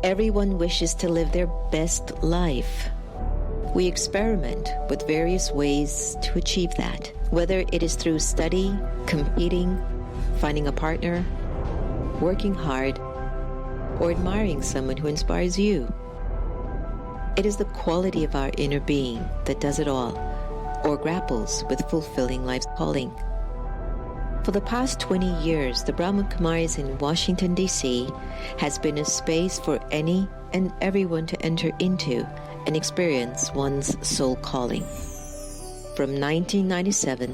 Everyone wishes to live their best life. We experiment with various ways to achieve that, whether it is through study, competing, finding a partner, working hard, or admiring someone who inspires you. It is the quality of our inner being that does it all, or grapples with fulfilling life's calling. For the past 20 years, the Brahma Kumaris in Washington, D.C. has been a space for any and everyone to enter into and experience one's soul calling. From 1997,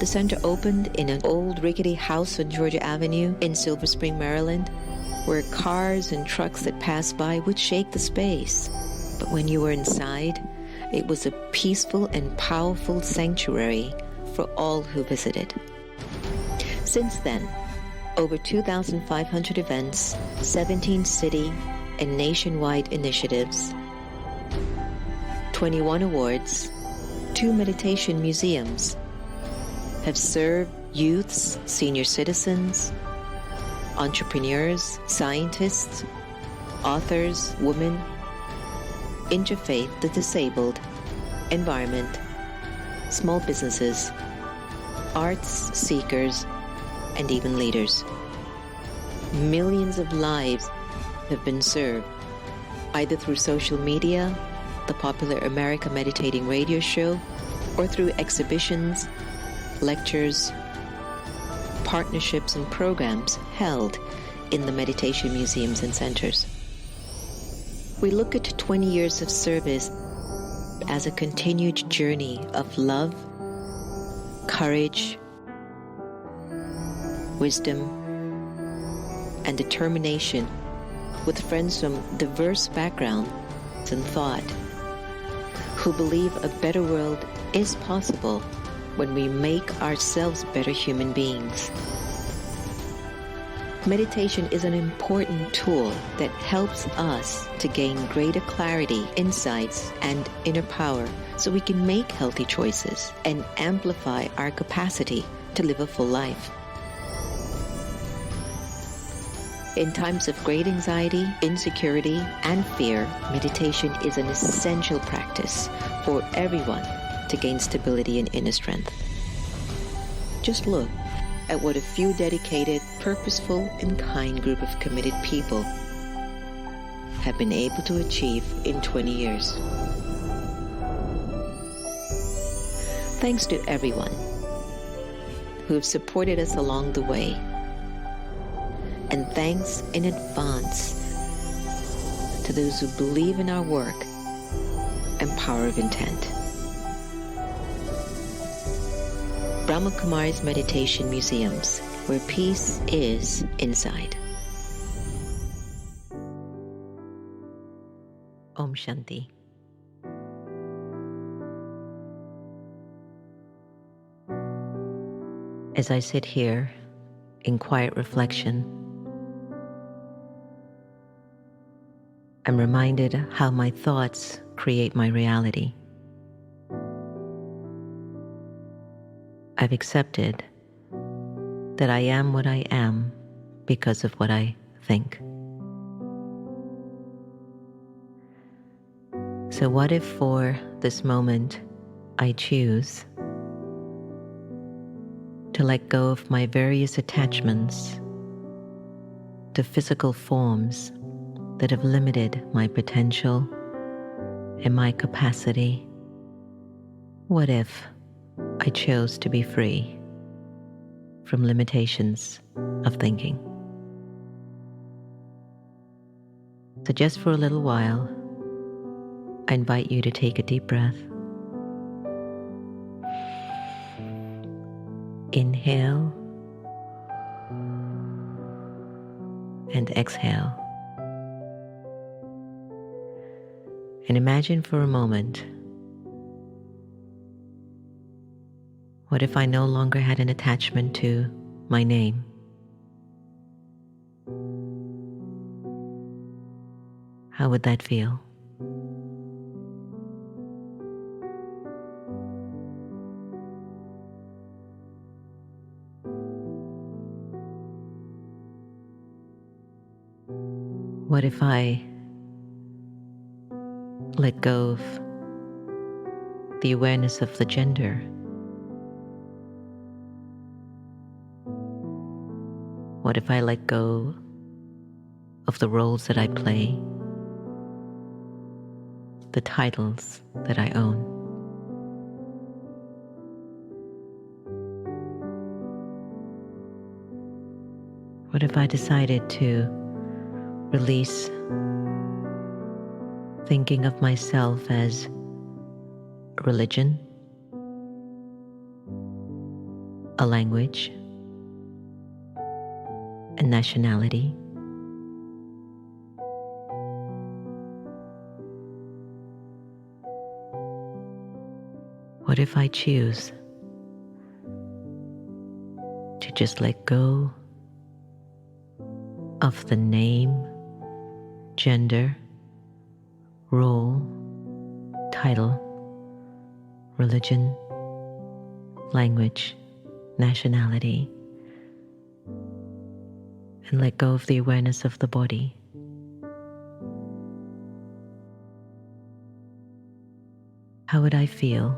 the center opened in an old rickety house on Georgia Avenue in Silver Spring, Maryland, where cars and trucks that passed by would shake the space. But when you were inside, it was a peaceful and powerful sanctuary for all who visited. Since then, over 2,500 events, 17 city and nationwide initiatives, 21 awards, 2 meditation museums have served youths, senior citizens, entrepreneurs, scientists, authors, women, interfaith, the disabled, environment, small businesses, arts seekers, and even leaders. Millions of lives have been served, either through social media, the popular America Meditating radio show, or through exhibitions, lectures, partnerships, and programs held in the meditation museums and centers. We look at 20 years of service as a continued journey of love, courage, wisdom, and determination with friends from diverse backgrounds and thought who believe a better world is possible when we make ourselves better human beings. Meditation is an important tool that helps us to gain greater clarity, insights, and inner power so we can make healthy choices and amplify our capacity to live a full life. In times of great anxiety, insecurity, and fear, meditation is an essential practice for everyone to gain stability and inner strength. Just look at what a few dedicated, purposeful, and kind group of committed people have been able to achieve in 20 years. Thanks to everyone who have supported us along the way. And thanks in advance to those who believe in our work and power of intent. Brahma Kumaris Meditation Museums, where peace is inside. Om Shanti. As I sit here in quiet reflection, I'm reminded how my thoughts create my reality. I've accepted that I am what I am because of what I think. So what if for this moment I choose to let go of my various attachments to physical forms that have limited my potential and my capacity? What if I chose to be free from limitations of thinking? So just for a little while, I invite you to take a deep breath. Inhale and exhale. And imagine for a moment, what if I no longer had an attachment to my name? How would that feel? What if I let go of the awareness of the gender. What if I let go of the roles that I play, the titles that I own? What if I decided to release thinking of myself as a religion, a language, a nationality? What if I choose to just let go of the name, gender, role, title, religion, language, nationality, and let go of the awareness of the body? How would I feel?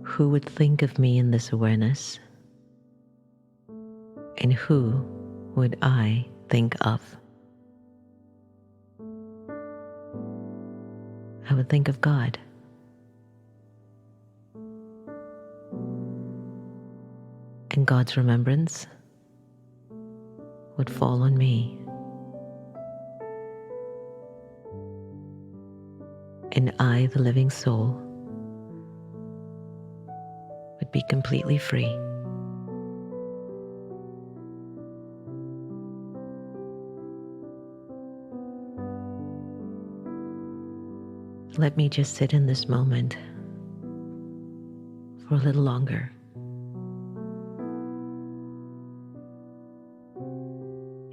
Who would think of me in this awareness? And who would I think of? I would think of God. And God's remembrance would fall on me. And I, the living soul, would be completely free. Let me just sit in this moment for a little longer.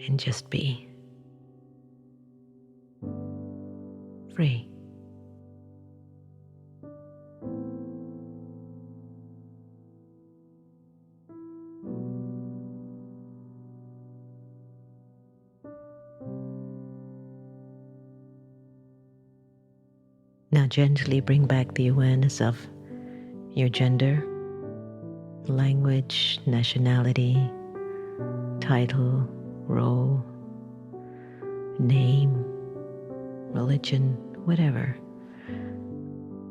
And just be free. Now gently bring back the awareness of your gender, language, nationality, title, role, name, religion, whatever.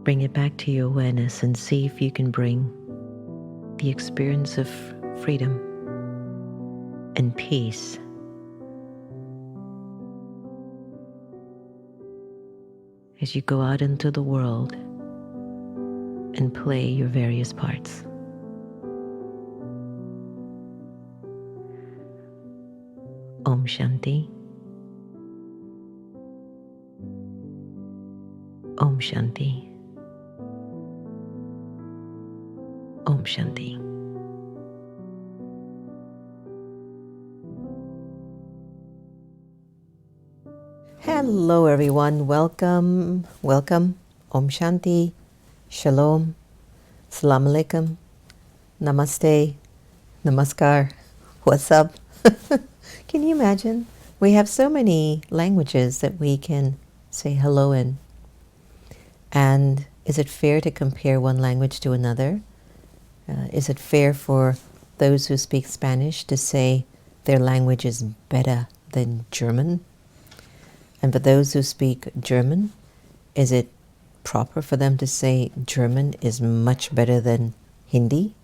Bring it back to your awareness and see if you can bring the experience of freedom and peace as you go out into the world and play your various parts. Om Shanti. Om Shanti. Om Shanti. Hello everyone, welcome, welcome. Om Shanti, Shalom, Salam Alaikum, Namaste, Namaskar, what's up? Can you imagine? We have so many languages that we can say hello in. And is it fair to compare one language to another? Is it fair for those who speak Spanish to say their language is better than German? And for those who speak German, is it proper for them to say German is much better than Hindi?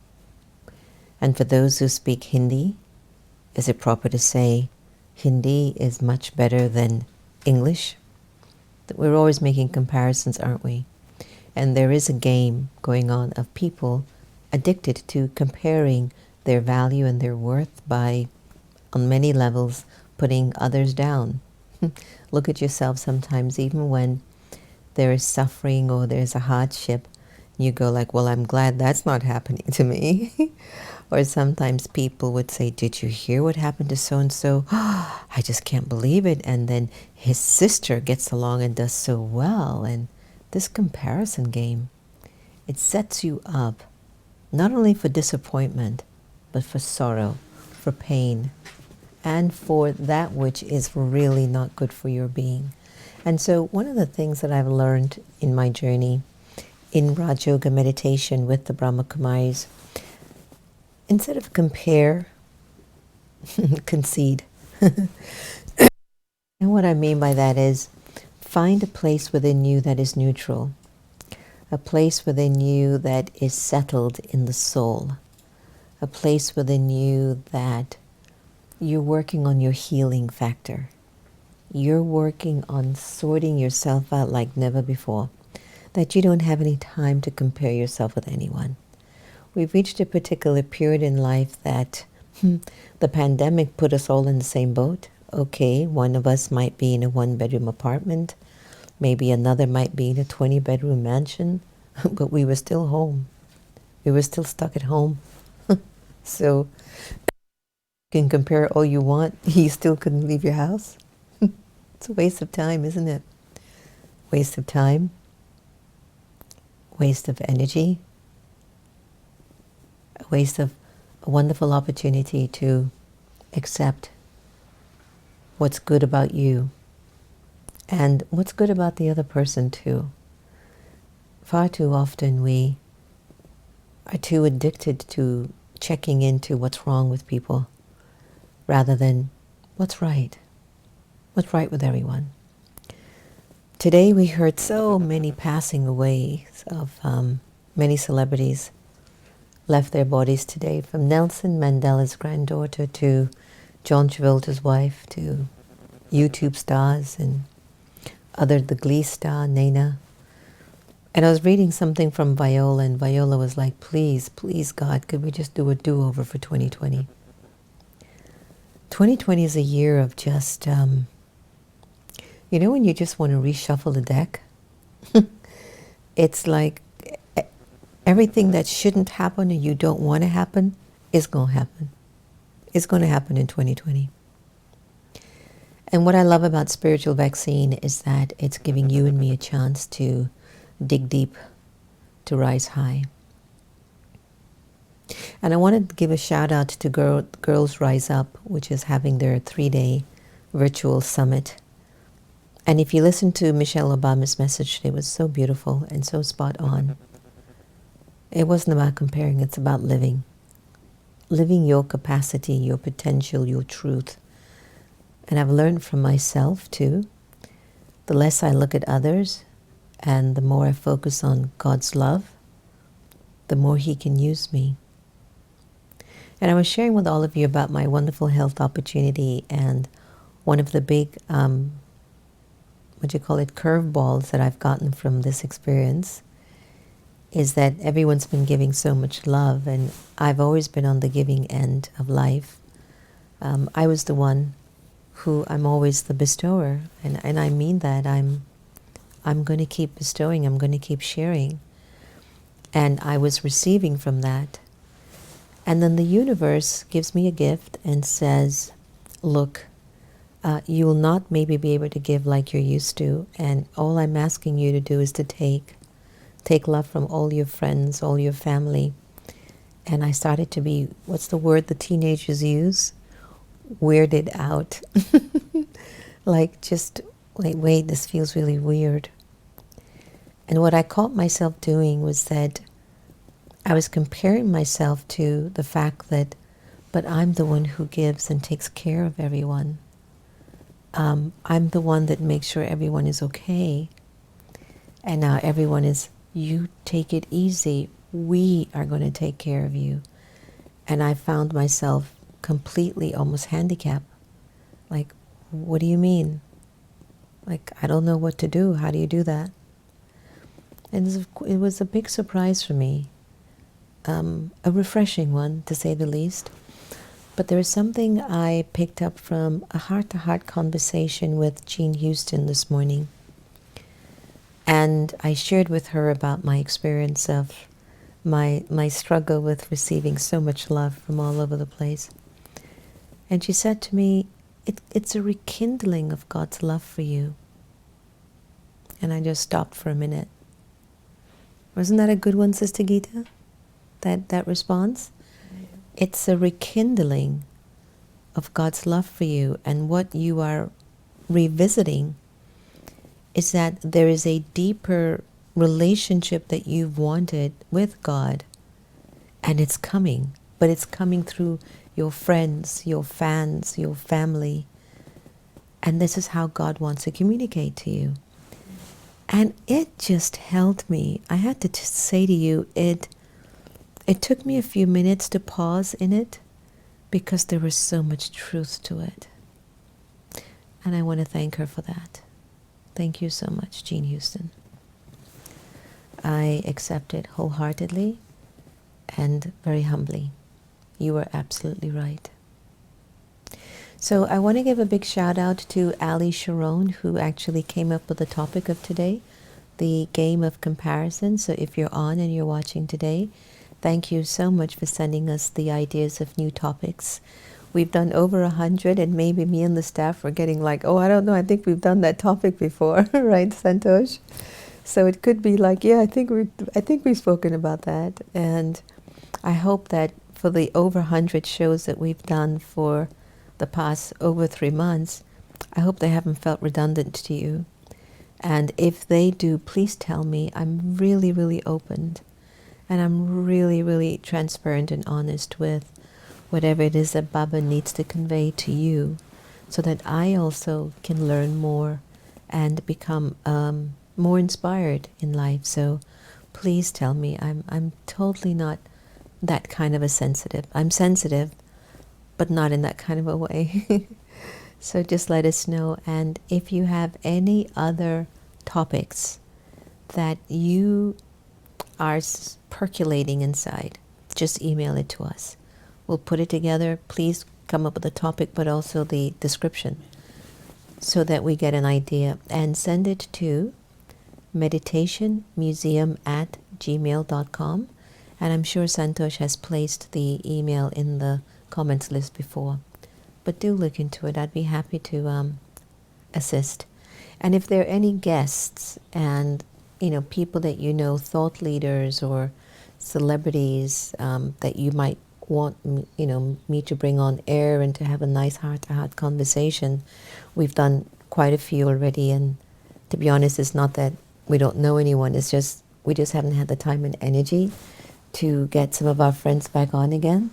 And for those who speak Hindi, is it proper to say Hindi is much better than English? We're always making comparisons, aren't we? And there is a game going on of people addicted to comparing their value and their worth by, on many levels, putting others down. Look at yourself sometimes, even when there is suffering or there's a hardship, you go like, well, I'm glad that's not happening to me. Or sometimes people would say, did you hear what happened to so-and-so? I just can't believe it. And then his sister gets along and does so well. And this comparison game, it sets you up not only for disappointment, but for sorrow, for pain. and for that which is really not good for your being. And so one of the things that I've learned in my journey in Raj Yoga meditation with the Brahma Kumaris, instead of compare, concede. And what I mean by that is find a place within you that is neutral, a place within you that is settled in the soul, a place within you that you're working on your healing factor. You're working on sorting yourself out like never before, that you don't have any time to compare yourself with anyone. We've reached a particular period in life that the pandemic put us all in the same boat. Okay, one of us might be in a 1-bedroom apartment, maybe another might be in a 20-bedroom mansion, but we were still home. We were still stuck at home. So you can compare all you want, you still couldn't leave your house. It's a waste of time, isn't it? Waste of time, waste of energy, a waste of a wonderful opportunity to accept what's good about you and what's good about the other person too. Far too often we are too addicted to checking into what's wrong with people rather than what's right with everyone. Today we heard so many passing away of many celebrities left their bodies today, from Nelson Mandela's granddaughter to John Travolta's wife to YouTube stars and the Glee star, Naina. And I was reading something from Viola, and Viola was like, please, please God, could we just do a do-over for 2020? 2020 is a year of just, you know when you just want to reshuffle the deck? It's like everything that shouldn't happen or you don't want to happen is going to happen. It's going to happen in 2020. And what I love about Spiritual Vaccine is that it's giving you and me a chance to dig deep, to rise high. And I wanted to give a shout out to Girls Rise Up, which is having their 3-day virtual summit. And if you listen to Michelle Obama's message, it was so beautiful and so spot on. It wasn't about comparing, it's about living. Living your capacity, your potential, your truth. And I've learned from myself too, the less I look at others and the more I focus on God's love, the more He can use me. And I was sharing with all of you about my wonderful health opportunity, and one of the big, curveballs that I've gotten from this experience is that everyone's been giving so much love, and I've always been on the giving end of life. I was the one who, I'm always the bestower, and I mean that. I'm going to keep bestowing, I'm going to keep sharing. And I was receiving from that. And then the universe gives me a gift and says, look, you will not maybe be able to give like you're used to, and all I'm asking you to do is to take love from all your friends, all your family. And I started to be, what's the word the teenagers use? Weirded out. Like, wait, this feels really weird. And what I caught myself doing was that I was comparing myself to the fact that, but I'm the one who gives and takes care of everyone. I'm the one that makes sure everyone is okay. And now everyone is, you take it easy. We are going to take care of you. And I found myself completely almost handicapped. Like, what do you mean? Like, I don't know what to do. How do you do that? And it was a big surprise for me. A refreshing one, to say the least. But there was something I picked up from a heart-to-heart conversation with Jean Houston this morning. And I shared with her about my experience of my struggle with receiving so much love from all over the place. And she said to me, it's a rekindling of God's love for you. And I just stopped for a minute. Wasn't that a good one, Sister Gita? That response? It's a rekindling of God's love for you and what you are revisiting is that there is a deeper relationship that you've wanted with God, and it's coming, but it's coming through your friends, your fans, your family, and this is how God wants to communicate to you. And it just held me. I had to say to you, it took me a few minutes to pause in it because there was so much truth to it. And I want to thank her for that. Thank you so much, Jean Houston. I accept it wholeheartedly and very humbly. You were absolutely right. So I want to give a big shout out to Ali Sharon, who actually came up with the topic of today, the game of comparison. So if you're on and you're watching today, thank you so much for sending us the ideas of new topics. We've done over 100, and maybe me and the staff were getting like, oh, I don't know, I think we've done that topic before, right, Santosh? So it could be like, yeah, I think we've spoken about that. And I hope that for the over 100 shows that we've done for the past over 3 months, I hope they haven't felt redundant to you. And if they do, please tell me. I'm really, really open. And I'm really, really transparent and honest with whatever it is that Baba needs to convey to you, so that I also can learn more and become more inspired in life. So please tell me. I'm totally not that kind of a sensitive. I'm sensitive, but not in that kind of a way. So just let us know. And if you have any other topics that you are percolating inside, just email it to us. We'll put it together. Please come up with a topic, but also the description, so that we get an idea. And send it to meditationmuseum@gmail.com. And I'm sure Santosh has placed the email in the comments list before. But do look into it. I'd be happy to assist. And if there are any guests and people that thought leaders or celebrities that you might want me to bring on air and to have a nice heart-to-heart conversation, we've done quite a few already. And to be honest, it's not that we don't know anyone. It's just we just haven't had the time and energy to get some of our friends back on again.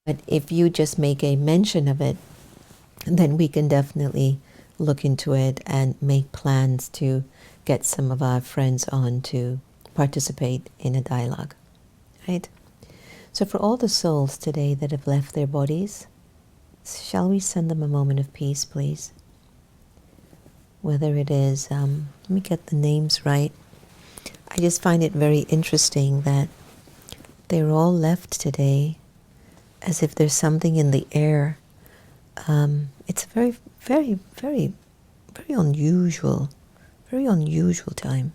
But if you just make a mention of it, then we can definitely look into it and make plans to get some of our friends on to participate in a dialogue, right? So for all the souls today that have left their bodies, shall we send them a moment of peace, please? Whether it is, let me get the names right. I just find it very interesting that they're all left today as if there's something in the air. It's a very, very, very, very unusual time.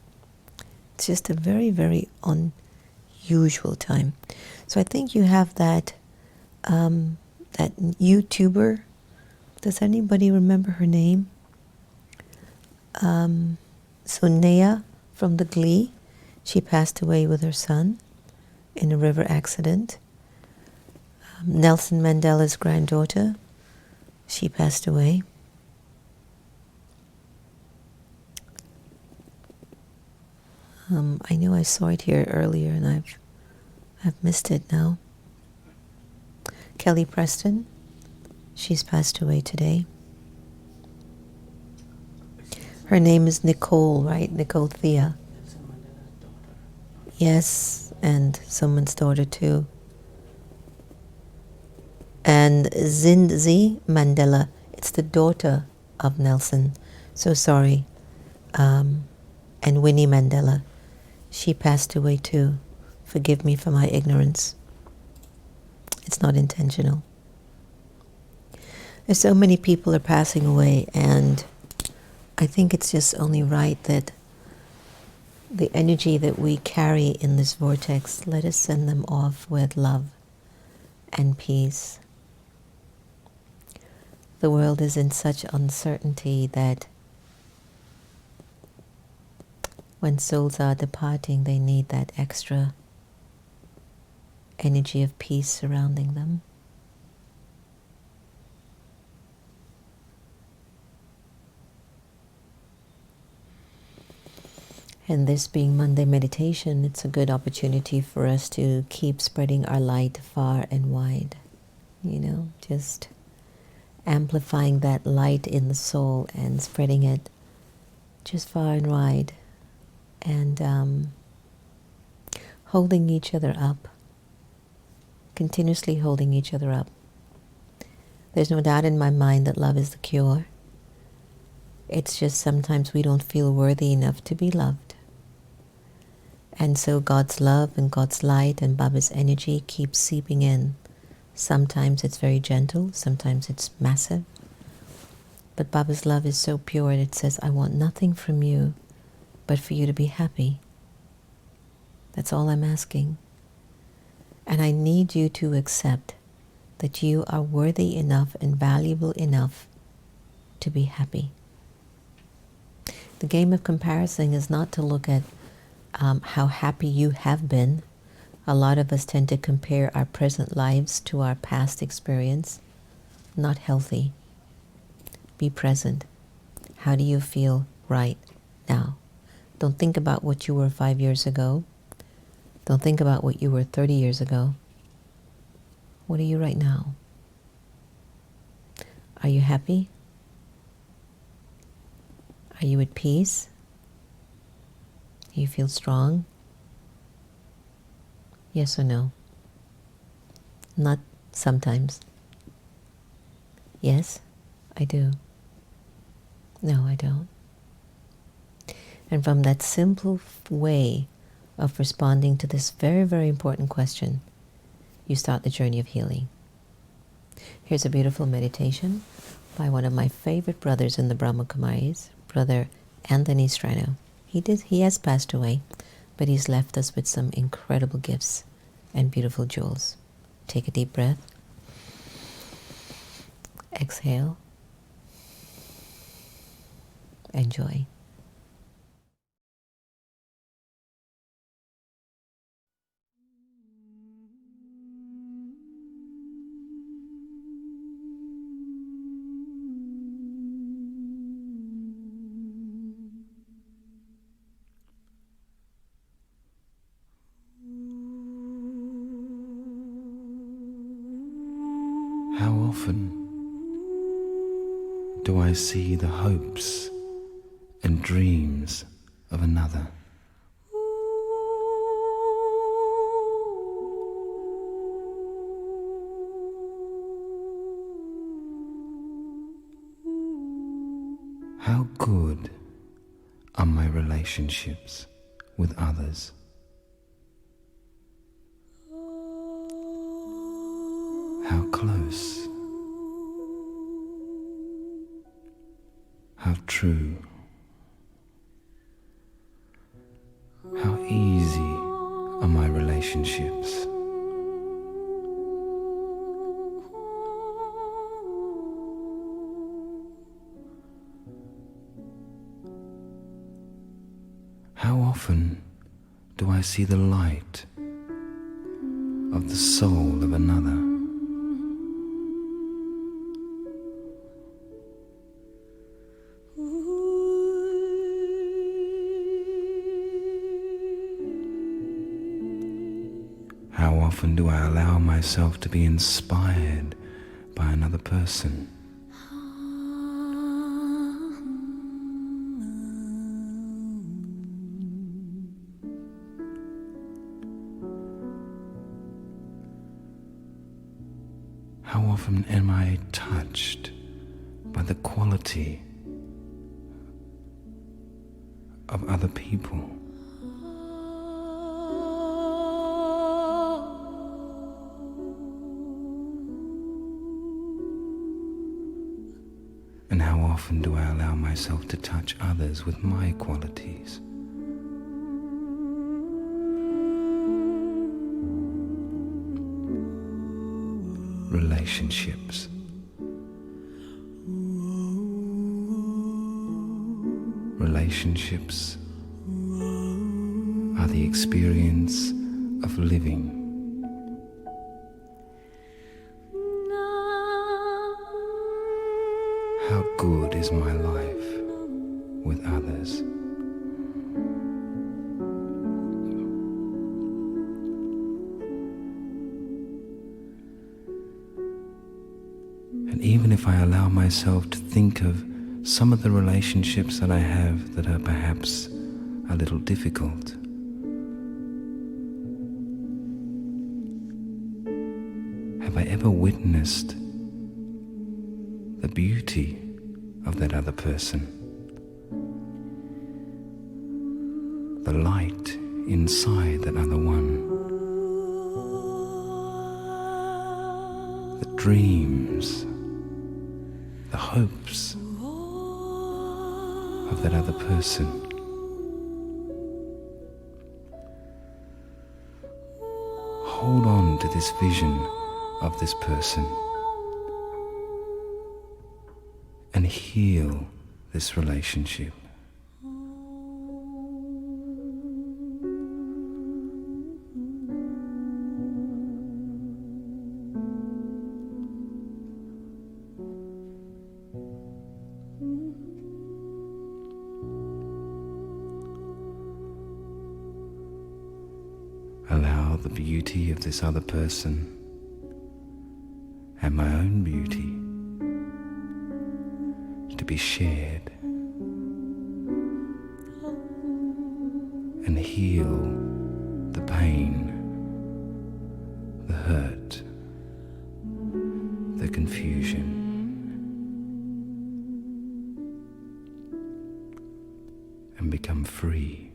It's just a very, very unusual time. So I think you have that that YouTuber. Does anybody remember her name? Sunea from the Glee. She passed away with her son in a river accident. Nelson Mandela's granddaughter, she passed away. I know I saw it here earlier and I've missed it now. Kelly Preston, she's passed away today. Her name is Nicole, right? Nicole Thea. Yes, and someone's daughter too. And Zinzi Mandela, it's the daughter of Nelson. So sorry. And Winnie Mandela, she passed away too. Forgive me for my ignorance. It's not intentional. There's so many people are passing away, and I think it's just only right that the energy that we carry in this vortex, let us send them off with love and peace. The world is in such uncertainty that when souls are departing, they need that extra energy of peace surrounding them. And this being Monday meditation, it's a good opportunity for us to keep spreading our light far and wide. Just amplifying that light in the soul and spreading it just far and wide, and holding each other up, continuously holding each other up. There's no doubt in my mind that love is the cure. It's just sometimes we don't feel worthy enough to be loved. And so God's love and God's light and Baba's energy keeps seeping in. Sometimes it's very gentle, sometimes it's massive. But Baba's love is so pure and it says, I want nothing from you but for you to be happy. That's all I'm asking. And I need you to accept that you are worthy enough and valuable enough to be happy. The game of comparison is not to look at how happy you have been. A lot of us tend to compare our present lives to our past experience. Not healthy. Be present. How do you feel right now? Don't think about what you were 5 years ago. Don't think about what you were 30 years ago. What are you right now? Are you happy? Are you at peace? Do you feel strong? Yes or no? Not sometimes. Yes, I do. No, I don't. And from that simple way of responding to this very, very important question, you start the journey of healing. Here's a beautiful meditation by one of my favorite brothers in the Brahma Kumaris, Brother Anthony Strano. He has passed away, but he's left us with some incredible gifts and beautiful jewels. Take a deep breath. Exhale. Enjoy. How often do I see the hopes and dreams of another? How good are my relationships with others? How close? How true? How easy are my relationships? How often do I see the light of the soul of another? How often do I allow myself to be inspired by another person? How often am I touched by the quality of other people? And how often do I allow myself to touch others with my qualities? Relationships. Relationships are the experience of living. How good is my life with others? if I allow myself to think of some of the relationships that I have that are perhaps a little difficult, have I ever witnessed the beauty of that other person, the light inside that other one, the dreams, the hopes of that other person? Hold on to this vision of this person and heal this relationship. Allow the beauty of this other person and my own beauty to be shared and heal the pain, the hurt, the confusion. And become free.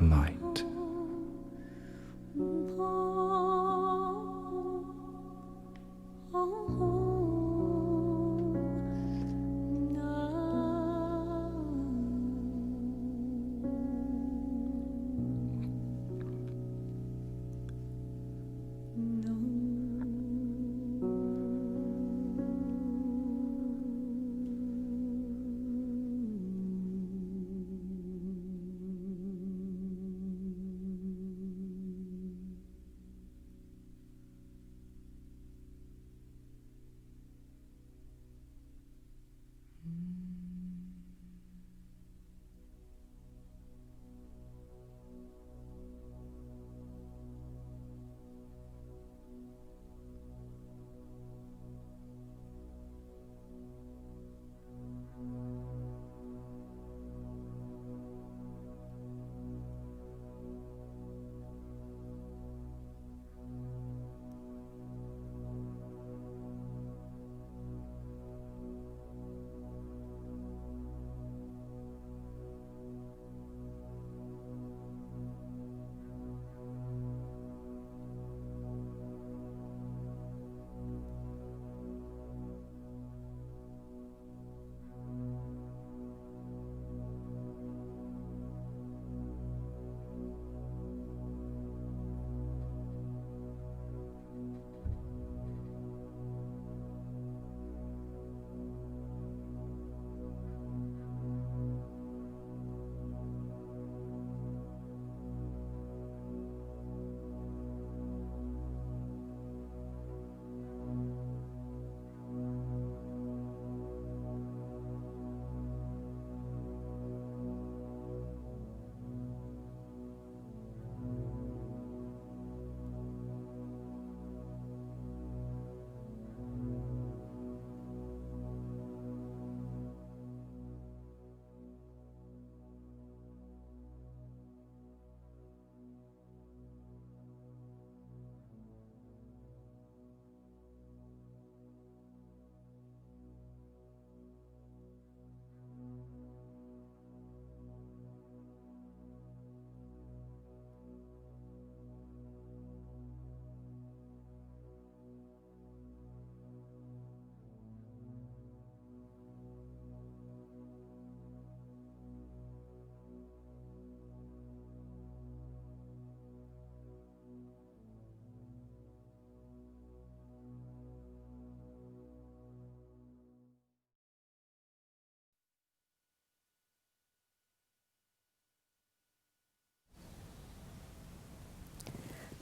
Light.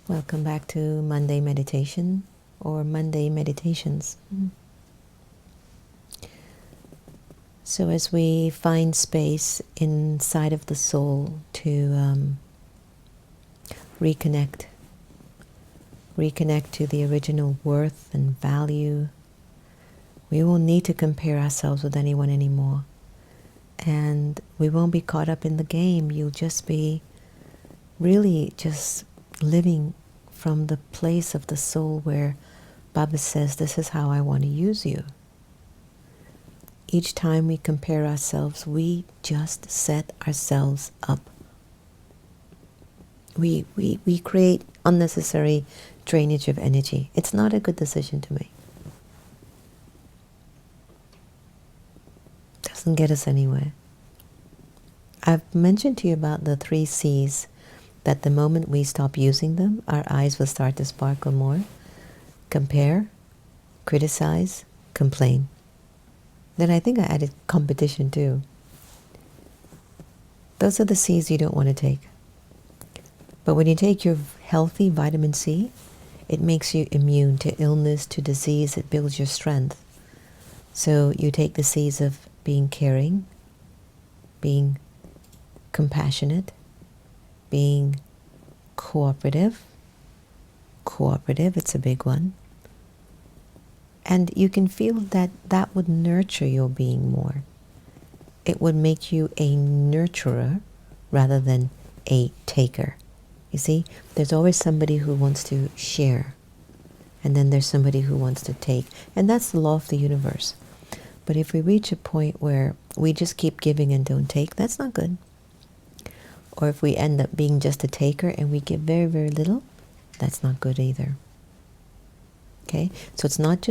Welcome back to Monday Meditation or Monday Meditations. So as we find space inside of the soul to reconnect reconnect to the original worth and value. We won't need to compare ourselves with anyone anymore. And we won't be caught up in the game. You'll just be really just living from the place of the soul where Baba says, this is how I want to use you. Each time we compare ourselves, we just set ourselves up. We create unnecessary drainage of energy. It's not a good decision to make. Doesn't get us anywhere. I've mentioned to you about the 3 C's, that the moment we stop using them, our eyes will start to sparkle more. Compare, criticize, complain. Then I think I added competition too. Those are the C's you don't want to take. But when you take your healthy vitamin C, it makes you immune to illness, to disease. It builds your strength. So you take the C's of being caring, being compassionate, being cooperative. Cooperative, it's a big one. And you can feel that that would nurture your being more. It would make you a nurturer rather than a taker. You see, there's always somebody who wants to share, and then there's somebody who wants to take. And that's the law of the universe. But if we reach a point where we just keep giving and don't take, that's not good. Or if we end up being just a taker and we give very, very little, that's not good either. Okay? So it's not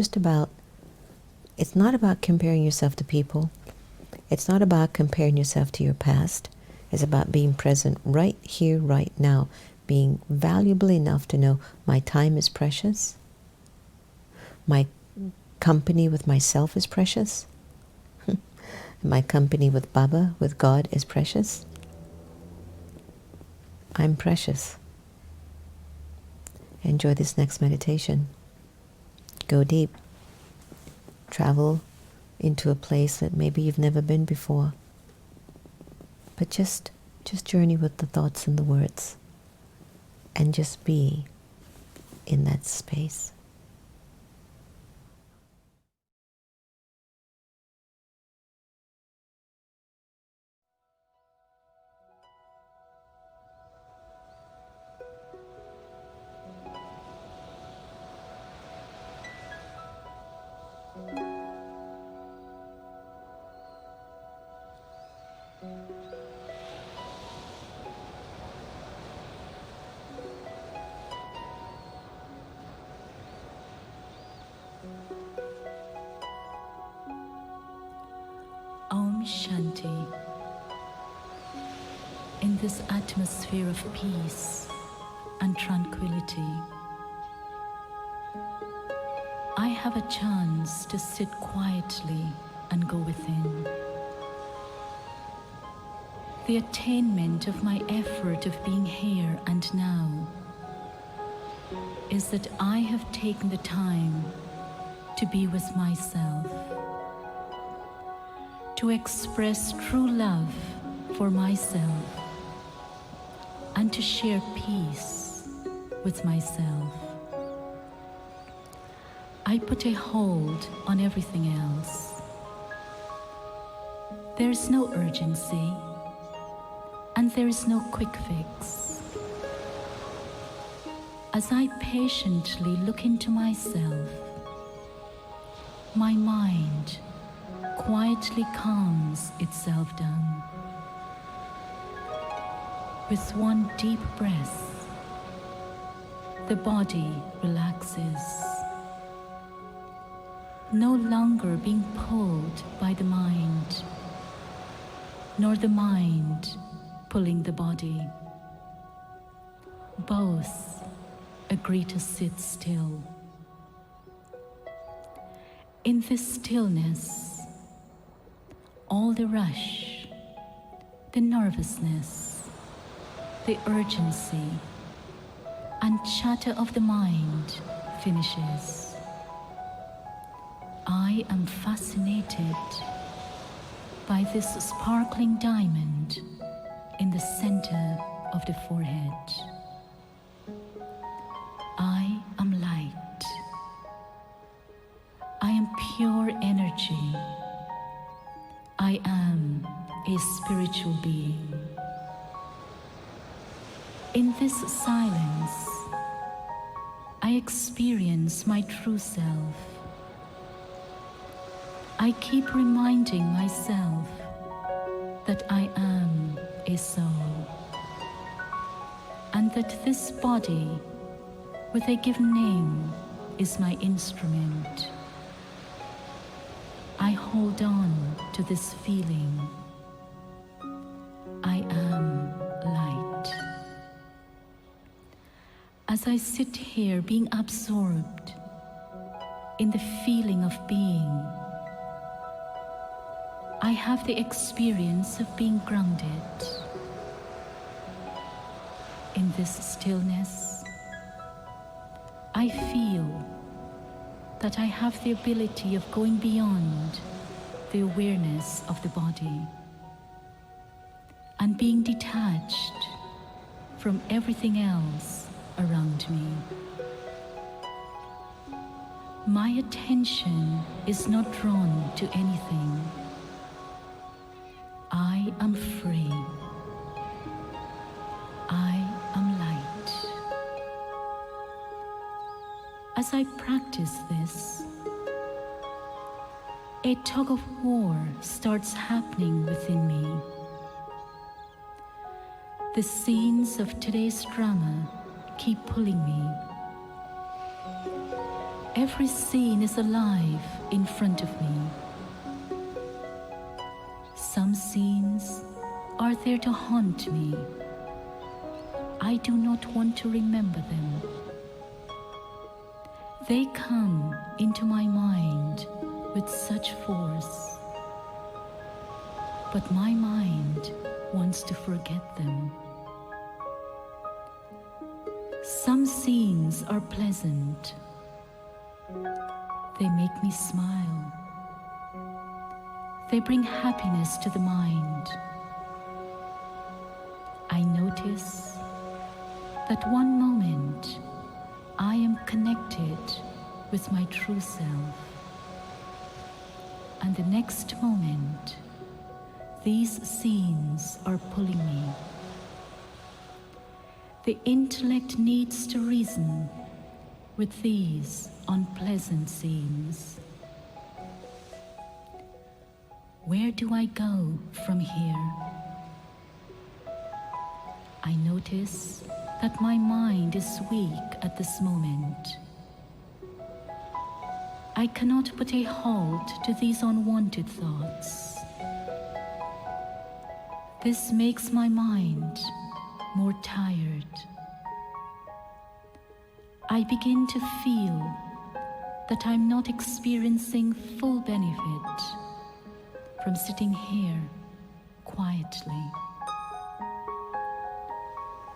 about comparing yourself to people. It's not about comparing yourself to your past. It's about being present right here, right now. Being valuable enough to know my time is precious. My company with myself is precious. My company with Baba, with God, is precious. I'm precious. Enjoy this next meditation. Go deep. Travel into a place that maybe you've never been before. But just journey with the thoughts and the words. And just be in that space. Om Shanti. In this atmosphere of peace and tranquility, I have a chance to sit quietly and go within. The attainment of my effort of being here and now is that I have taken the time to be with myself, to express true love for myself, and to share peace with myself. I put a hold on everything else. There is no urgency, and there is no quick fix. As I patiently look into myself, my mind quietly calms itself down. With one deep breath, the body relaxes, no longer being pulled by the mind, nor the mind pulling the body. Both agree to sit still. In this stillness, all the rush, the nervousness, the urgency, and chatter of the mind finishes. I am fascinated by this sparkling diamond in the center of the forehead. I am energy. I am a spiritual being. In this silence, I experience my true self. I keep reminding myself that I am a soul, and that this body with a given name is my instrument. I hold on to this feeling. I am light. As I sit here being absorbed in the feeling of being, I have the experience of being grounded. In this stillness, I feel that I have the ability of going beyond the awareness of the body and being detached from everything else around me. My attention is not drawn to anything. I am free. I am light. As I practice this, a tug of war starts happening within me. The scenes of today's drama keep pulling me. Every scene is alive in front of me. Some scenes are there to haunt me. I do not want to remember them. They come into my mind with such force, but my mind wants to forget them. Some scenes are pleasant. They make me smile. They bring happiness to the mind. I notice that one moment I am connected with my true self, and the next moment these scenes are pulling me. The intellect needs to reason with these unpleasant scenes. Where do I go from here? I notice that my mind is weak at this moment. I cannot put a halt to these unwanted thoughts. This makes my mind more tired. I begin to feel that I'm not experiencing full benefit from sitting here quietly.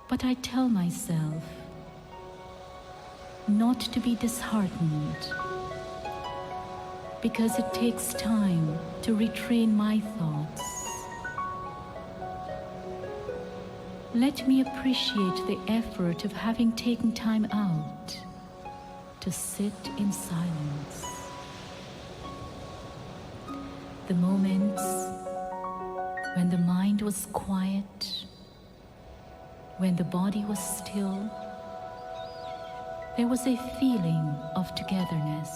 But I tell myself not to be disheartened, because it takes time to retrain my thoughts. Let me appreciate the effort of having taken time out to sit in silence. The moments when the mind was quiet, when the body was still, there was a feeling of togetherness,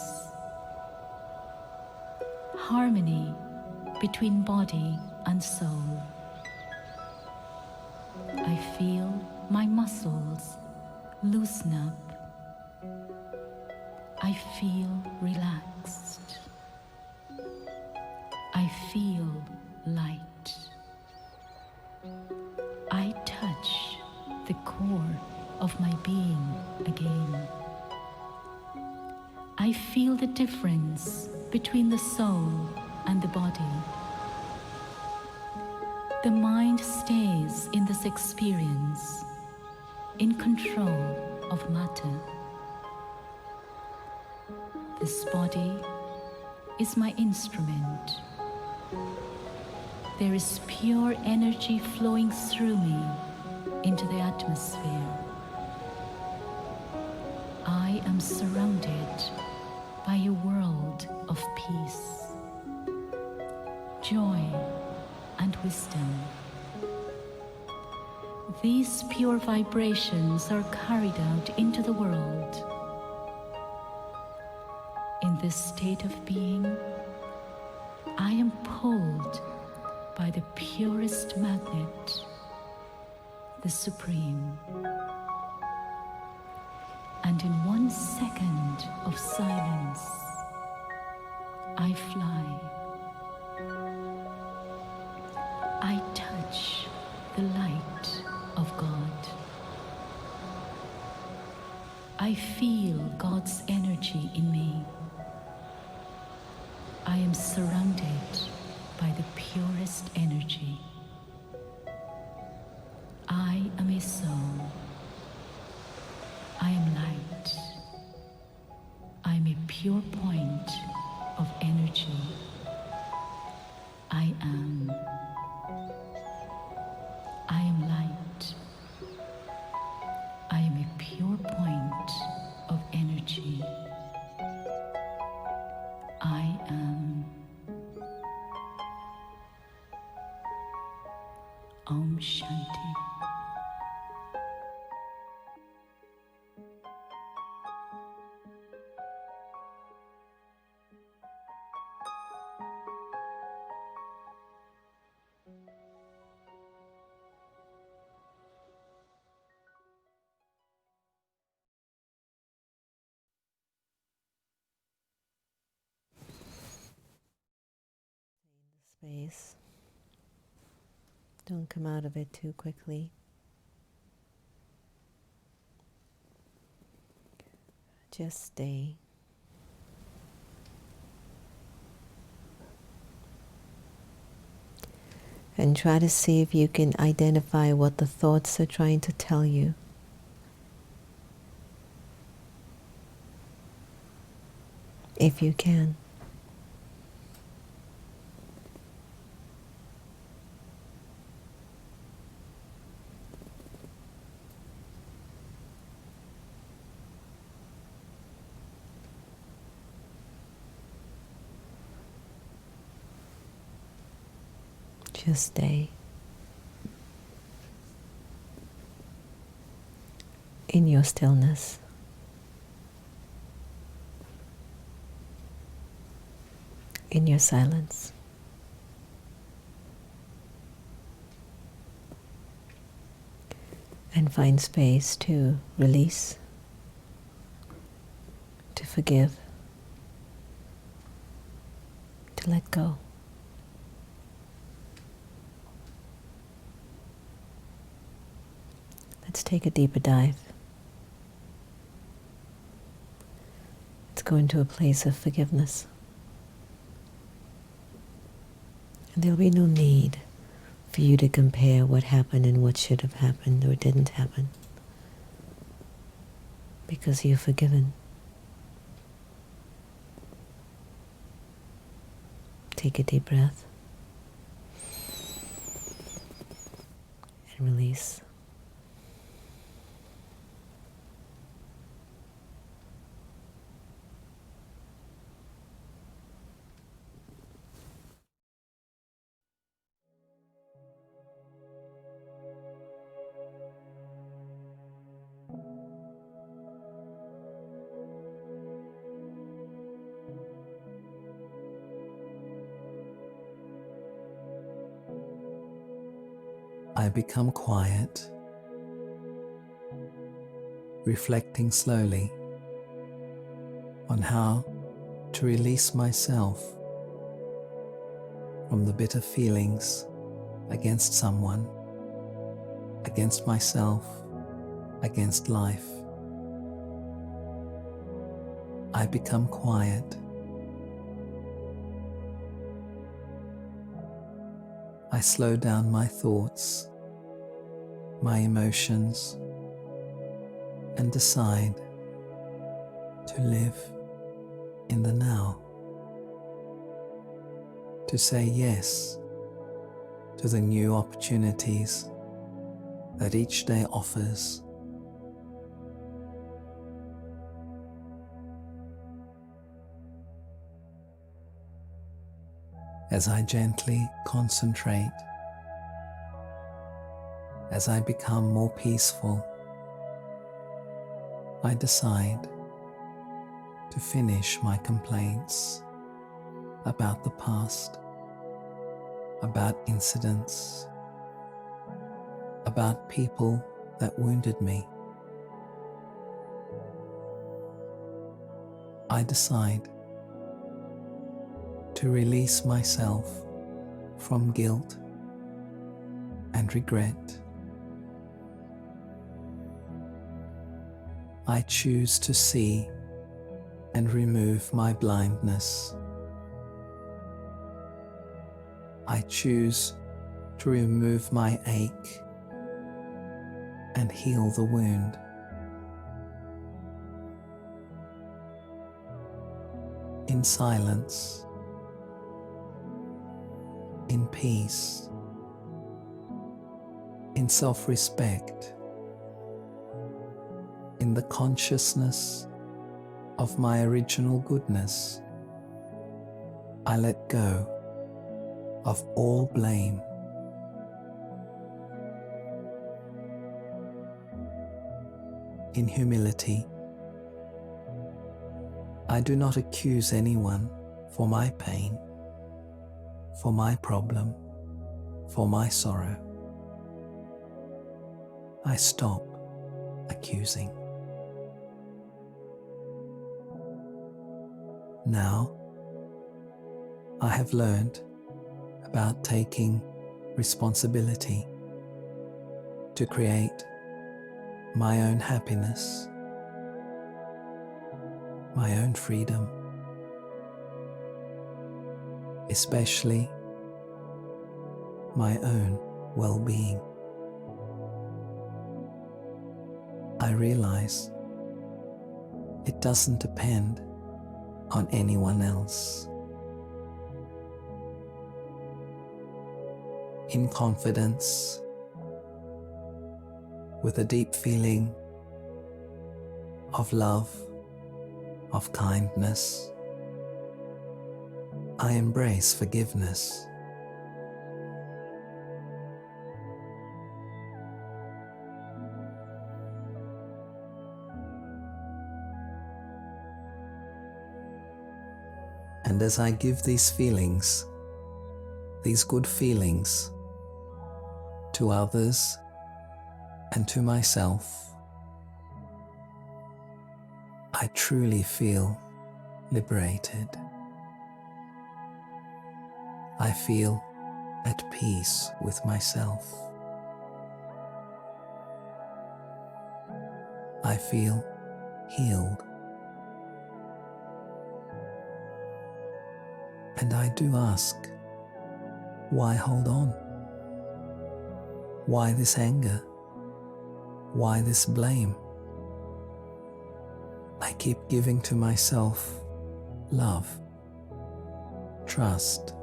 harmony between body and soul. I feel my muscles loosen up. I feel relaxed. I feel light. I touch the core of my being again. I feel the difference between the soul and the body. The mind stays in this experience, in control of matter. This body is my instrument. There is pure energy flowing through me into the atmosphere. I am surrounded by a world of peace. joy, and wisdom. These pure vibrations are carried out into the world. In this state of being, I am pulled by the purest magnet, the Supreme. And in 1 second of silence, I fly. I touch the light of God. I feel God's energy in me. I am surrounded by the purest energy. I am a soul. I am light. I am a pure point of energy. I am. I am light. I am a pure point of energy. I am. Om Shanti. Space. Don't come out of it too quickly. Just stay. And try to see if you can identify what the thoughts are trying to tell you. If you can. Just stay in your stillness. In your silence. And find space to release, to forgive, to let go. Let's take a deeper dive. Let's go into a place of forgiveness. And there'll be no need for you to compare what happened and what should have happened or didn't happen. Because you're forgiven. Take a deep breath. And release. I become quiet, reflecting slowly on how to release myself from the bitter feelings against someone, against myself, against life. I become quiet. I slow down my thoughts, my emotions, and decide to live in the now, to say yes to the new opportunities that each day offers. As I gently concentrate, as I become more peaceful, I decide to finish my complaints about the past, about incidents, about people that wounded me. I decide to release myself from guilt and regret. I choose to see and remove my blindness. I choose to remove my ache and heal the wound. In silence, in peace, in self-respect, in the consciousness of my original goodness, I let go of all blame. In humility, I do not accuse anyone for my pain, for my problem, for my sorrow. I stop accusing. Now, I have learned about taking responsibility to create my own happiness, my own freedom, especially my own well-being. I realize it doesn't depend on anyone else. In confidence, with a deep feeling of love, of kindness, I embrace forgiveness. And as I give these feelings, these good feelings, to others and to myself, I truly feel liberated. I feel at peace with myself. I feel healed. And I do ask, why hold on? Why this anger? Why this blame? I keep giving to myself love, trust,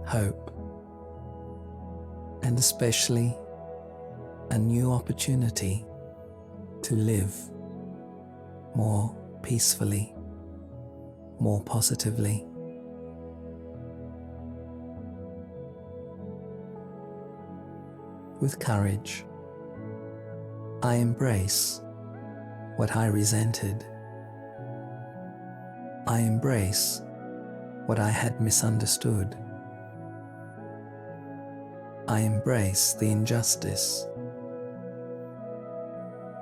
hope, and especially a new opportunity to live more peacefully, more positively. With courage, I embrace what I resented. I embrace what I had misunderstood. I embrace the injustice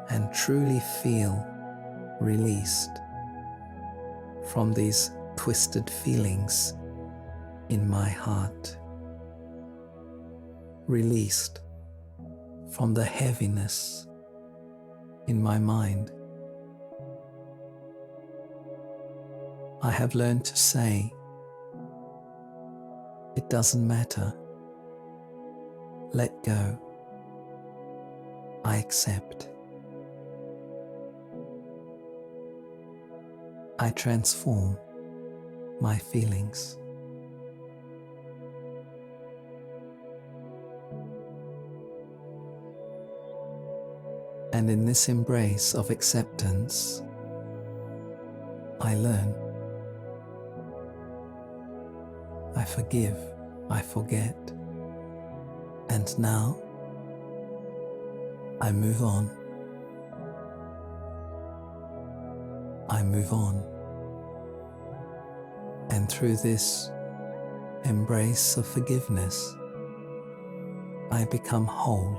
and truly feel released from these twisted feelings in my heart. Released from the heaviness in my mind. I have learned to say, it doesn't matter. Let go. I accept. I transform my feelings. And in this embrace of acceptance, I learn. I forgive, I forget. And now I move on. I move on. And through this embrace of forgiveness, I become whole.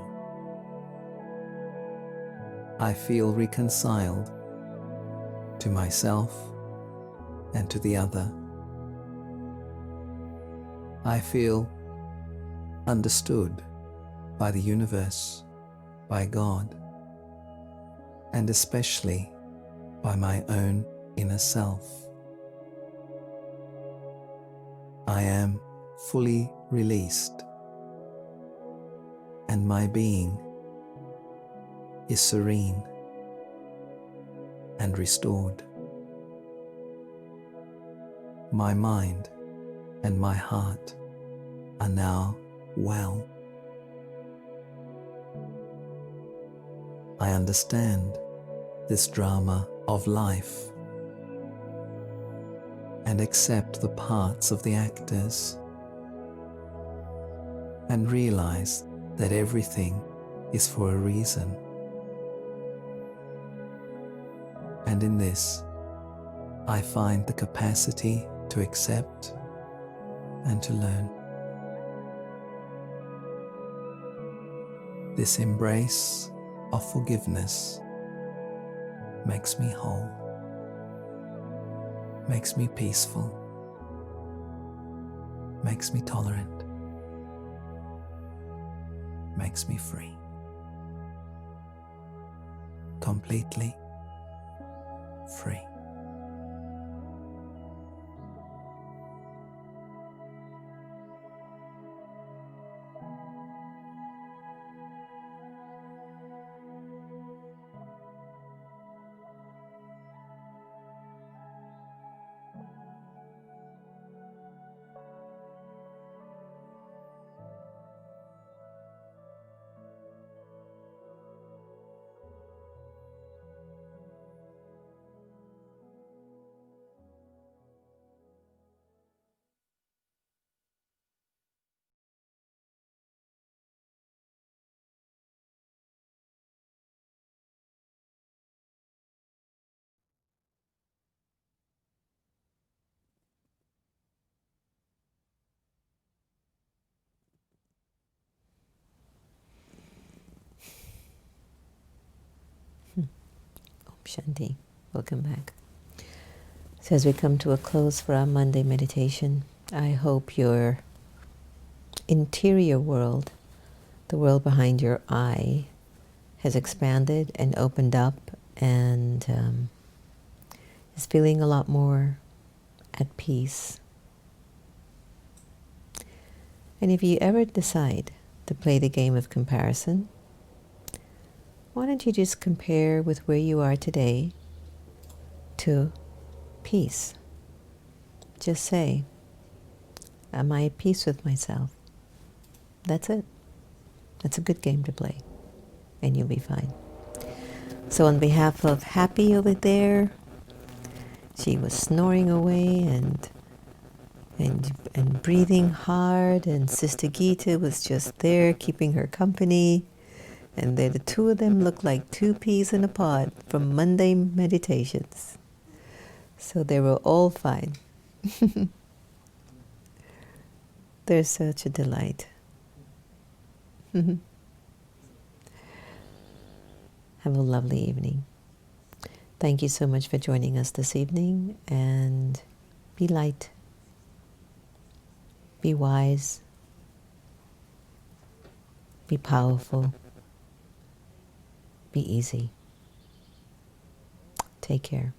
I feel reconciled to myself and to the other. I feel understood by the universe, by God, and especially by my own inner self. I am fully released, and my being is serene and restored. My mind and my heart are now well. I understand this drama of life and accept the parts of the actors and realize that everything is for a reason. And in this, I find the capacity to accept and to learn. This embrace of forgiveness makes me whole, makes me peaceful, makes me tolerant, makes me free, completely free. Shanti, welcome back. So as we come to a close for our Monday meditation, I hope your interior world, the world behind your eye, has expanded and opened up and is feeling a lot more at peace. And if you ever decide to play the game of comparison, why don't you just compare with where you are today to peace? Just say, am I at peace with myself? That's it. That's a good game to play, and you'll be fine. So on behalf of Happy over there, she was snoring away and breathing hard, and Sister Gita was just there keeping her company. And the two of them look like two peas in a pod from Monday meditations. So they were all fine. They're such a delight. Have a lovely evening. Thank you so much for joining us this evening, and be light, be wise, be powerful, be easy. Take care.